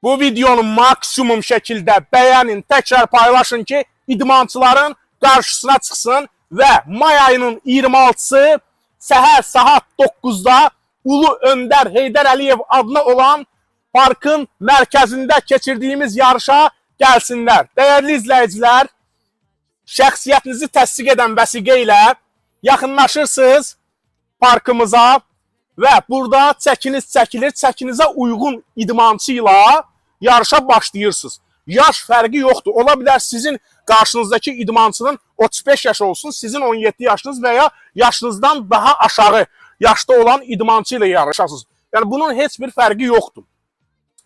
Bu videonu maksimum şəkildə bəyənin, təkrar paylaşın ki, idmançıların qarşısına çıxsın və may ayının 26-sı səhər saat 9-da Ulu Öndər Heydər Əliyev adına olan parkın mərkəzində keçirdiyimiz yarışa gəlsinlər. Dəyərli izləyicilər, şəxsiyyətinizi təsdiq edən vəsiqə ilə yaxınlaşırsınız parkımıza və burada çəkiniz çəkilir, çəkinizə uyğun idmançı ilə yarışa başlayırsınız. Yaş fərqi yoxdur. Ola bilər sizin qarşınızdakı idmançının 35 yaş olsun, sizin 17 yaşınız və ya yaşınızdan daha aşağı yaşda olan idmançı ilə yarışasınız. Yəni bunun heç bir fərqi yoxdur.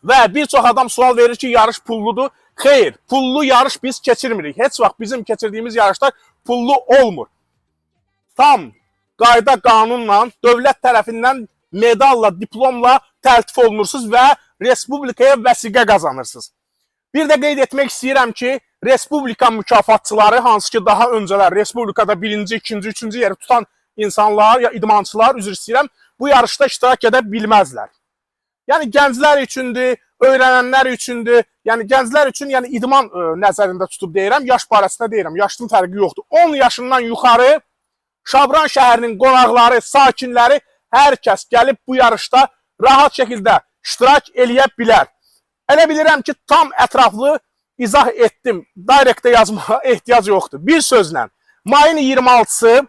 Və bir çox adam sual verir ki, yarış pulludur. Xeyr, pullu yarış biz keçirmirik. Heç vaxt bizim keçirdiyimiz yarışlar pullu olmur. Tam qayda qanunla, dövlət tərəfindən medalla, diplomla təltif olunursunuz və respublikaya vəsiqə qazanırsınız. Bir də qeyd etmək istəyirəm ki, respublika mükafatçıları, hansı ki daha öncələr respublikada birinci, ikinci, üçüncü yeri tutan insanlar, ya idmançılar, üzr istəyirəm, bu yarışda iştirak edə bilməzlər. Yəni gənclər üçündür, öyrənənlər üçündür, yəni gənclər üçün yəni idman nəzərində tutub deyirəm, yaş barəsində deyirəm, yaşın fərqi yoxdur. 10 yaşından yuxarı Şabran şəhərinin qonaqları, sakinləri, hər kəs gəlib bu yarışda rahat şəkildə iştirak eləyə bilər. Elə bilirəm ki, tam ətraflı izah etdim. Direktdə yazmağa ehtiyac yoxdur. Bir sözlə, mayın 26-sı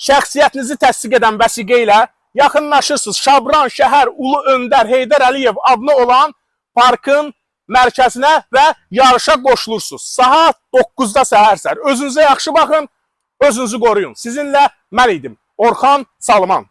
şəxsiyyətinizi təsdiq edən vəsiqə ilə yaxınlaşırsınız Şabran şəhər Ulu Öndər Heydər Əliyev adına olan parkın mərkəzinə və yarışa qoşulursunuz. Saat 9-da səhər-səhər. Özünüzə yaxşı baxın, özünüzü qoruyun. Sizinlə mən idim, Orxan Salman.